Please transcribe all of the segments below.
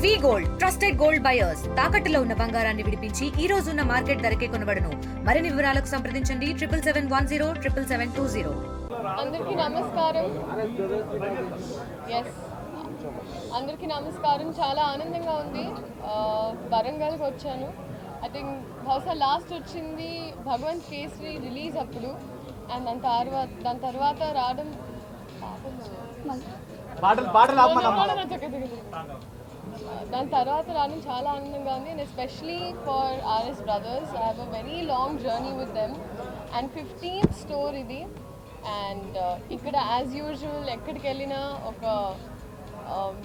వి gold trusted gold buyers తాకట్టులో ఉన్న బంగారాన్ని విడిపించి ఈ రోజు ఉన్న మార్కెట్ ధరకే కొనబడును. మరిన్ని వివరాలకు సంప్రదించండి 77107720. అందరికీ నమస్కారం. అందరికీ నమస్కారం. చాలా ఆనందంగా ఉంది. వరంగల్కి వచ్చాను. ఐ థింక్ బహుశా లాస్ట్ వచ్చింది భగవంత్ కేసరి రిలీజ్ అప్పుడు. అండ్ దాని తర్వాత రావడం దాని తర్వాత రావడం చాలా ఆనందంగా ఉంది. And especially for RS brothers I have a very long journey with them. And 15th store ఇది. అండ్ ఇక్కడ యాజ్ యూజువల్ ఎక్కడికి వెళ్ళినా ఒక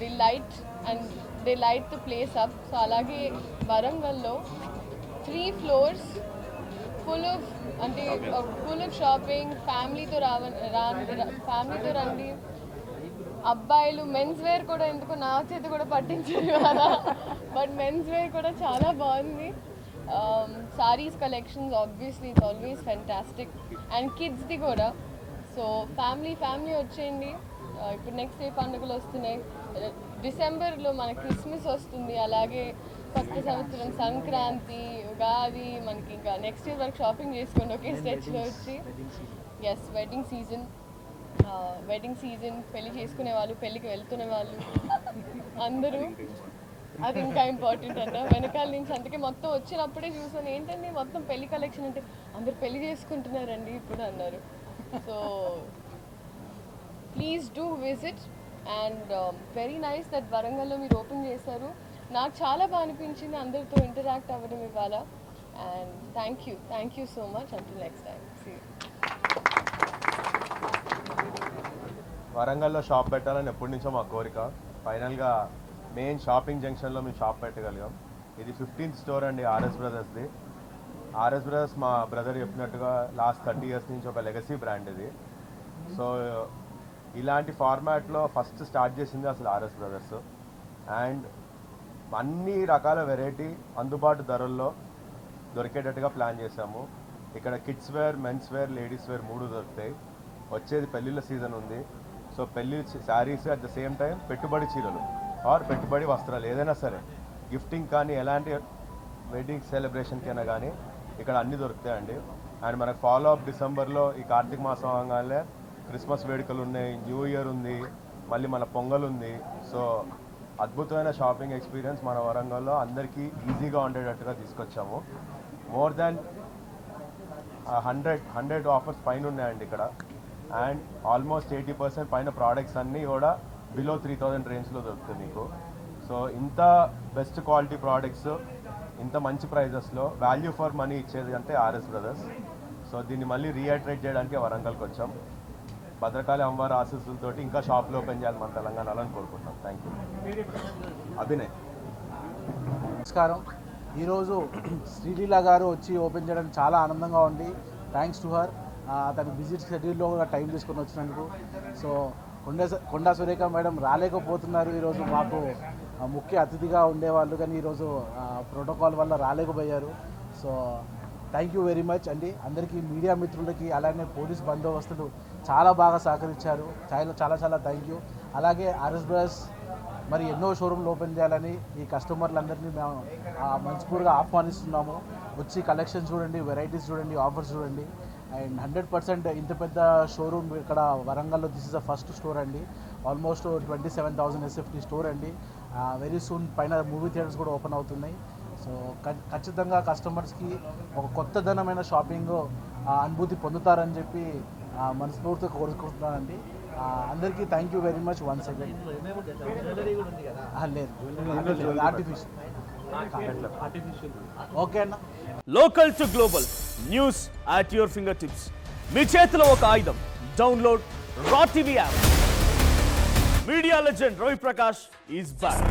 the light the place up. So అలాగే వరంగల్లో 3 floors ఫుల్ ఆఫ్ షాపింగ్. ఫ్యామిలీతో రండి. అబ్బాయిలు మెన్స్ వేర్ కూడా ఎందుకు నా చేతి కూడా పట్టించారు కదా, బట్ మెన్స్ వేర్ కూడా చాలా బాగుంది. Saris collections obviously it's always fantastic. And కిడ్స్ది కూడా. సో ఫ్యామిలీ వచ్చేయండి. ఇప్పుడు నెక్స్ట్ ఏ పండుగలు వస్తున్నాయి. డిసెంబర్లో మన క్రిస్మస్ వస్తుంది. అలాగే కొత్త సంవత్సరం, సంక్రాంతి, ఉగాది. మనకి ఇంకా నెక్స్ట్ ఇయర్ వరకు షాపింగ్ చేసుకోండి ఒకే స్టెచ్లో వచ్చి. వెడ్డింగ్ సీజన్ పెళ్లి చేసుకునే వాళ్ళు, పెళ్ళికి వెళ్తున్న వాళ్ళు అందరూ, అది ఇంకా ఇంపార్టెంట్ అంట. వెనకాల నుంచి అందుకే మొత్తం వచ్చినప్పుడే చూసాను, ఏంటండి మొత్తం పెళ్లి కలెక్షన్ అంటే అందరు పెళ్లి చేసుకుంటున్నారండి ఇప్పుడు అన్నారు. So please do visit. And very nice that వరంగల్లో మీరు ఓపెన్ చేశారు. నాకు చాలా బాగా అనిపించింది అందరితో ఇంటరాక్ట్ అవ్వడం ఇవాళ. And thank you so much. Until next time. వరంగల్లో షాప్ పెట్టాలని ఎప్పటి నుంచో మా కోరిక. ఫైనల్గా మెయిన్ షాపింగ్ జంక్షన్లో మేము షాప్ పెట్టగలిగాం. ఇది 15th స్టోర్ అండి ఆర్ఎస్ బ్రదర్స్ది. ఆర్ఎస్ బ్రదర్స్ మా బ్రదర్ చెప్పినట్టుగా లాస్ట్ 30 years నుంచి ఒక లెగసీ బ్రాండ్ ఇది. సో ఇలాంటి ఫార్మాట్లో ఫస్ట్ స్టార్ట్ చేసింది అసలు ఆర్ఎస్ బ్రదర్స్. అండ్ అన్ని రకాల వెరైటీ అందుబాటు ధరల్లో దొరికేటట్టుగా ప్లాన్ చేశాము. ఇక్కడ kids wear, mens wear, ladies wear 3 దొరుకుతాయి. వచ్చేది పెళ్ళిళ్ళ సీజన్ ఉంది. సో పెళ్ళి saris, at the same time పెట్టుబడి చీరలు ఆర్ పెట్టుబడి వస్త్రాలు ఏదైనా సరే, గిఫ్టింగ్ కానీ ఎలాంటి వెడ్డింగ్ సెలబ్రేషన్కైనా కానీ ఇక్కడ అన్నీ దొరుకుతాయండి. అండ్ మనకు ఫాలో అప్ డిసెంబర్లో ఈ కార్తీక మాసం అవగానే క్రిస్మస్ వేడుకలు ఉన్నాయి, న్యూ ఇయర్ ఉంది, మళ్ళీ మన పొంగల్ ఉంది. సో అద్భుతమైన షాపింగ్ ఎక్స్పీరియన్స్ మన వరంగల్లో అందరికీ ఈజీగా ఉండేటట్టుగా తీసుకొచ్చాము. మోర్ దాన్ 100 ఆఫర్స్ పైన ఉన్నాయండి ఇక్కడ. అండ్ ఆల్మోస్ట్ 80% పైన ప్రోడక్ట్స్ అన్నీ కూడా బిలో 3000 రేంజ్లో దొరుకుతుంది మీకు. సో ఇంత బెస్ట్ క్వాలిటీ ప్రోడక్ట్స్ ఇంత మంచి ప్రైజెస్లో వాల్యూ ఫర్ మనీ ఇచ్చేది అంటే ఆర్ఎస్ బ్రదర్స్. సో దీన్ని మళ్ళీ రీఅట్రేట్ చేయడానికి వరంగల్కి వచ్చాం. భద్రకాళి అమ్మవారి ఆశీస్సులతోటి ఇంకా షాప్లో ఓపెన్ చేయాలి మన తెలంగాణలో అని కోరుకుంటాం. Thank you. అభినయ్. నమస్కారం. ఈరోజు శ్రీలీల గారు వచ్చి ఓపెన్ చేయడం చాలా ఆనందంగా ఉంది. Thanks to her. తను బిజీ షెడ్యూల్లో కూడా టైం తీసుకొని వచ్చినందుకు. సో కొండా సురేఖ మేడం రాలేకపోతున్నారు ఈరోజు. మాకు ముఖ్య అతిథిగా ఉండేవాళ్ళు, కానీ ఈరోజు ప్రోటోకాల్ వల్ల రాలేకపోయారు. So thank you very much అండి. అందరికీ, మీడియా మిత్రులకి, అలానే పోలీస్ బందోబస్తులు చాలా బాగా సహకరించారు. చాలా థ్యాంక్ యూ. అలాగే ఆర్ఎస్ బ్రదర్స్ మరి ఎన్నో షోరూమ్లు ఓపెన్ చేయాలని ఈ కస్టమర్లందరినీ మేము మనస్ఫూర్తిగా ఆహ్వానిస్తున్నాము. వచ్చి కలెక్షన్ చూడండి, వెరైటీస్ చూడండి, ఆఫర్స్ చూడండి. అండ్ 100% ఇంత పెద్ద షోరూమ్ ఇక్కడ వరంగల్లో this is the first store అండి. ఆల్మోస్ట్ 27,000 SFT స్టోర్ అండి. వెరీ సూన్ పైన మూవీ థియేటర్స్ కూడా ఓపెన్ అవుతున్నాయి. సో ఖచ్చితంగా కస్టమర్స్కి ఒక కొత్తదనమైన షాపింగ్ అనుభూతి పొందుతారని చెప్పి మనస్ఫూర్తిగా కోరుకుంటున్నానండి. అందరికీ thank you very much once again. లేదు, ఆర్టిఫిషియల్. ఓకే అన్న. Local to global news at your finger tips. మీ చేతిలో ఒక ఆయుధం. Download Raw TV app. Media legend Ravi Prakash is back.